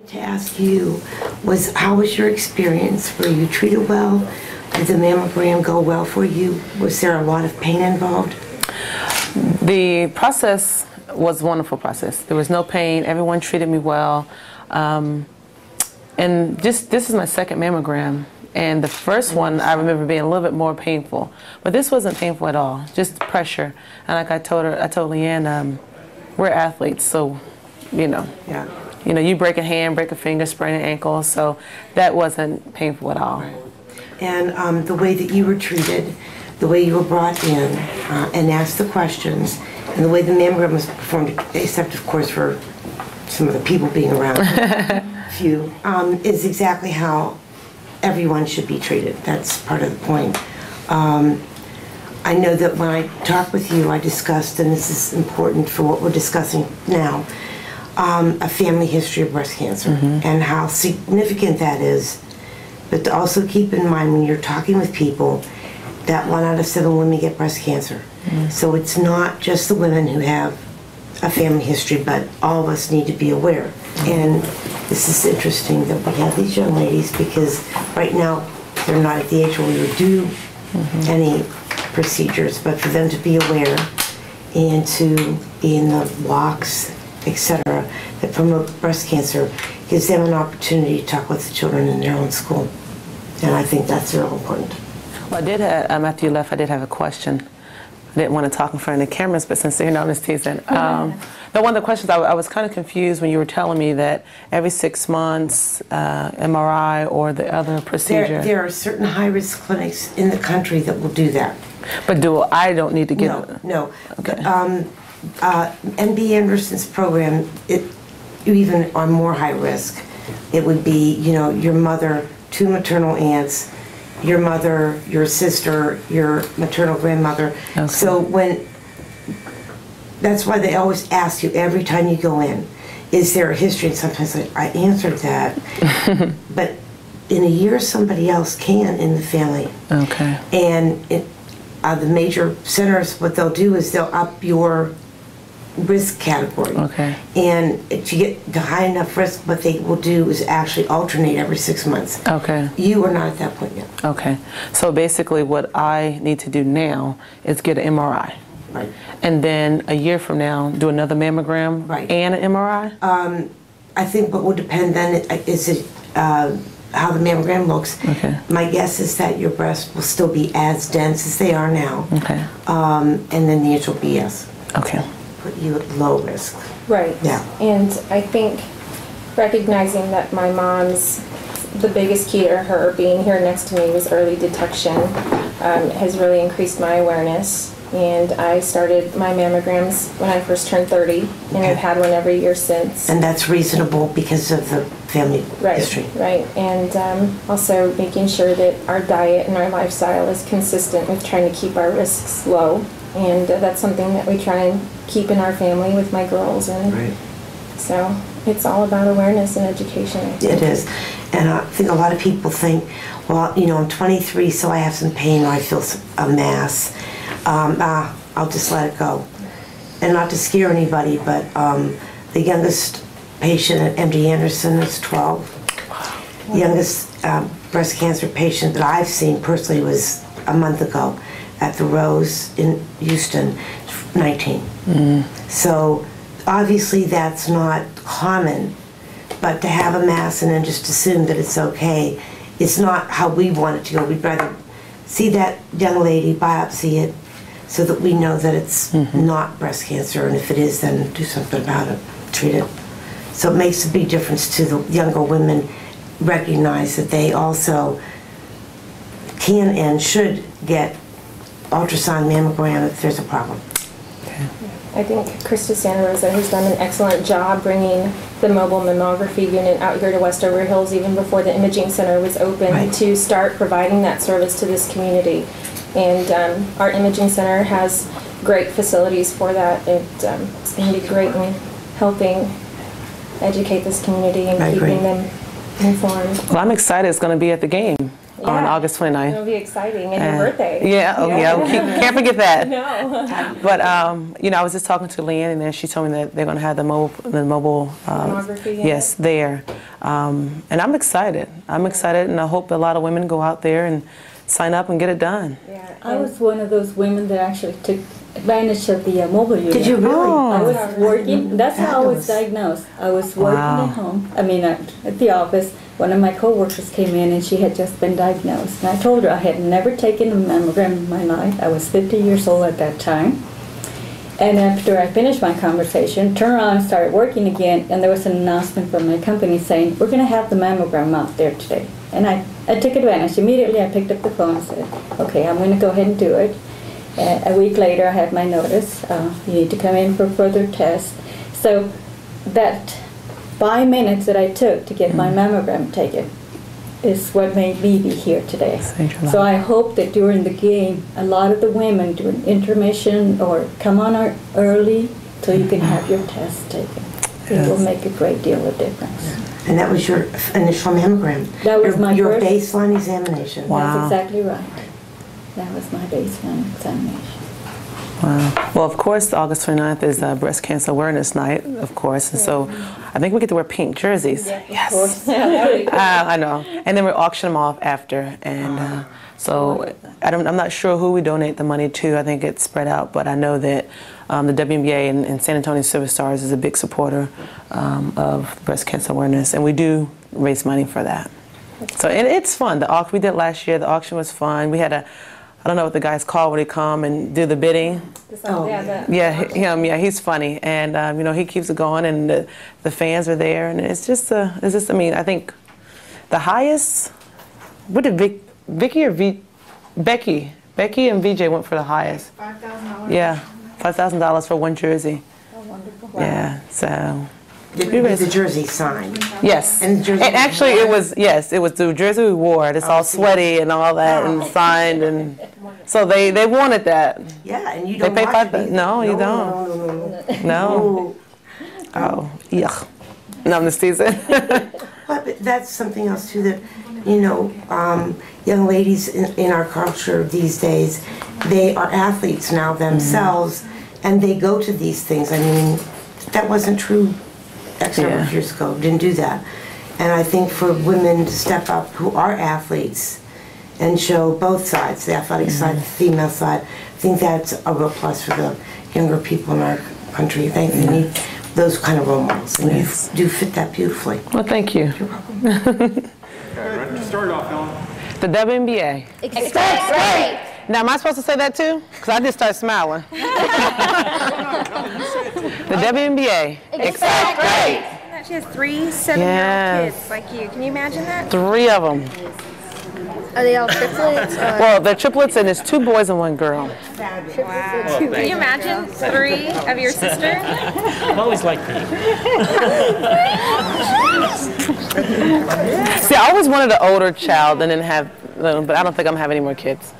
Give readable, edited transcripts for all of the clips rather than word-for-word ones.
To ask you was, how was your experience? Were you treated well? Did the mammogram go well for you? Was there a lot of pain involved? The process was a wonderful process. There was no pain. Everyone treated me well. And this is my second mammogram. And the first one I remember being a little bit more painful. But this wasn't painful at all, just pressure. And like I told Leanne, we're athletes, so, you know. Yeah. You know, you break a hand, break a finger, sprain an ankle, so that wasn't painful at all. Right. And the way that you were treated, the way you were brought in and asked the questions, and the way the mammogram was performed, except of course for some of the people being around, few, is exactly how everyone should be treated. That's part of the point. I know that when I talked with you, I discussed, and this is important for what we're discussing now, a family history of breast cancer and how significant that is, but to also keep in mind when you're talking with people that 1 out of 7 women get breast cancer. So it's not just the women who have a family history, but all of us need to be aware. And this is interesting that we have these young ladies, because right now they're not at the age where we would do any procedures, but for them to be aware and to be in the walks, etc., that promote breast cancer, gives them an opportunity to talk with the children in their own school. And I think that's real important. Well, I did have, after you left, I did have a question. I didn't want to talk in front of the cameras, but since they're not, Ms. teasing. One of the questions, I was kind of confused when you were telling me that every 6 months, MRI or the other procedure. There are certain high-risk clinics in the country that will do that. But I don't need to get No. Okay. MD Anderson's program, you even are more high risk. It would be, you know, your mother, 2 maternal aunts, your mother, your sister, your maternal grandmother. Okay. So that's why they always ask you every time you go in, is there a history? And sometimes I answered that, but in a year somebody else can in the family. Okay. And the major centers, what they'll do is they'll up your risk category. Okay. And to get to high enough risk, what they will do is actually alternate every 6 months. Okay. You are not at that point yet. Okay. So basically what I need to do now is get an MRI. Right. And then a year from now, do another mammogram and an MRI? I think what will depend then is how the mammogram looks. Okay. My guess is that your breasts will still be as dense as they are now. Okay. And then the answer will be yes. Okay. Put you at low risk. Right. Yeah. And I think recognizing that my mom's, the biggest key to her being here next to me was early detection, has really increased my awareness. And I started my mammograms when I first turned 30, and I've had one every year since. And that's reasonable because of the family history. Right, and also making sure that our diet and our lifestyle is consistent with trying to keep our risks low. And that's something that we try and keep in our family with my girls. And so it's all about awareness and education. It is. And I think a lot of people think, well, you know, I'm 23, so I have some pain or I feel a mass. I'll just let it go. And not to scare anybody, but the youngest patient at MD Anderson is 12. The youngest breast cancer patient that I've seen personally was a month ago at the Rose in Houston, 19. So obviously that's not common, but to have a mass and then just assume that it's okay, it's not how we want it to go. We'd rather see that young lady, biopsy it, so that we know that it's not breast cancer, and if it is, then do something about it, treat it. So it makes a big difference to the younger women recognize that they also can and should get ultrasound mammogram if there's a problem. Okay. I think CHRISTUS Santa Rosa has done an excellent job bringing the mobile mammography unit out here to Westover Hills even before the imaging center was open to start providing that service to this community. And our imaging center has great facilities for that. It's going to be great in helping educate this community and keeping them informed. Well, I'm excited it's going to be at the game. on Yeah. August 29th. It'll be exciting, and your birthday. Yeah, oh yeah, can't forget that. No. But you know, I was just talking to Leanne, and then she told me that they're going to have the mobile Mammography unit? yes, there. And I'm excited. I'm excited, and I hope a lot of women go out there and sign up and get it done. Yeah. I was one of those women that actually took advantage of the mobile unit. Did you really? I was working, that's how I was Fabulous. diagnosed. I was working Wow. at home, at the office. One of my coworkers came in and she had just been diagnosed. And I told her I had never taken a mammogram in my life. I was 50 years old at that time. And after I finished my conversation, turned around and started working again, and there was an announcement from my company saying, we're going to have the mammogram out there today. And I took advantage. Immediately I picked up the phone and said, okay, I'm going to go ahead and do it. A week later I had my notice. You need to come in for further tests. So that 5 minutes that I took to get my mammogram taken is what made me be here today. So I hope that during the game, a lot of the women do an intermission or come on early so you can have your test taken. It will make a great deal of difference. And that was your initial mammogram. That was your my first- baseline examination. Wow. That's exactly right. That was my baseline examination. Wow. Well, of course, August 29th is Breast Cancer Awareness Night, of course, and so I think we get to wear pink jerseys. Of course. I know. And then we auction them off after, and so I'm not sure who we donate the money to. I think it's spread out, but I know that the WNBA and San Antonio Silver Stars is a big supporter of breast cancer awareness, and we do raise money for that. So and it's fun. The auction we did last year, the auction was fun. We had I don't know what the guy's called when they come and do the bidding. Yeah, he's funny, and you know, he keeps it going, and the fans are there, and it's just I mean, I think the highest. What did Becky and VJ went for the highest? $5,000. Yeah, $5,000 for one jersey. Oh, wonderful. Yeah, so. The jersey signed. Yes, And the jersey and actually it was the jersey we wore. It's all sweaty and all that, and signed, and so they wanted that. Yeah, and you They don't pay watch it $5,000. either. No, you don't. No. Oh, yuck. No, I'm just teasing. But that's something else too that, you know, young ladies in our culture these days, they are athletes now themselves, and they go to these things. I mean, that wasn't true X number of years ago. Didn't do that. And I think for women to step up who are athletes and show both sides, the athletic side, the female side, I think that's a real plus for the younger people in our country. They need those kind of role models, and you do fit that beautifully. Well, thank you. Start off, Helen. The WNBA. Expect great. Now, am I supposed to say that too? Because I just started smiling. The WNBA. Expect great. She has 3 7-year-old Yes. kids like you. Can you imagine that? 3 of them. Are they all triplets? Well, they're triplets, and it's 2 boys and 1 girl. Can you imagine 3 of your sister? I've always liked me. See, I always wanted an older child and then have, but I don't think I'm gonna have any more kids.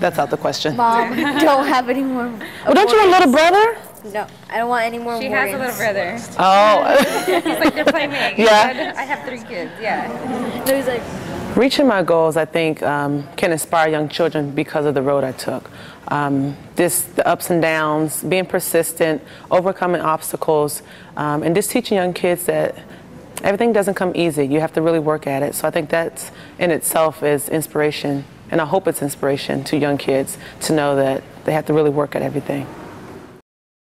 That's out the question. Mom, don't have any more. Well, don't you want a little brother? No, I don't want any more. She has a little brother. Oh. He's like, they're playmate. Yeah. I have 3 kids, yeah. No, he's like, Reaching my goals, I think, can inspire young children because of the road I took. Just the ups and downs, being persistent, overcoming obstacles, and just teaching young kids that everything doesn't come easy. You have to really work at it. So I think that in itself is inspiration, and I hope it's inspiration to young kids to know that they have to really work at everything.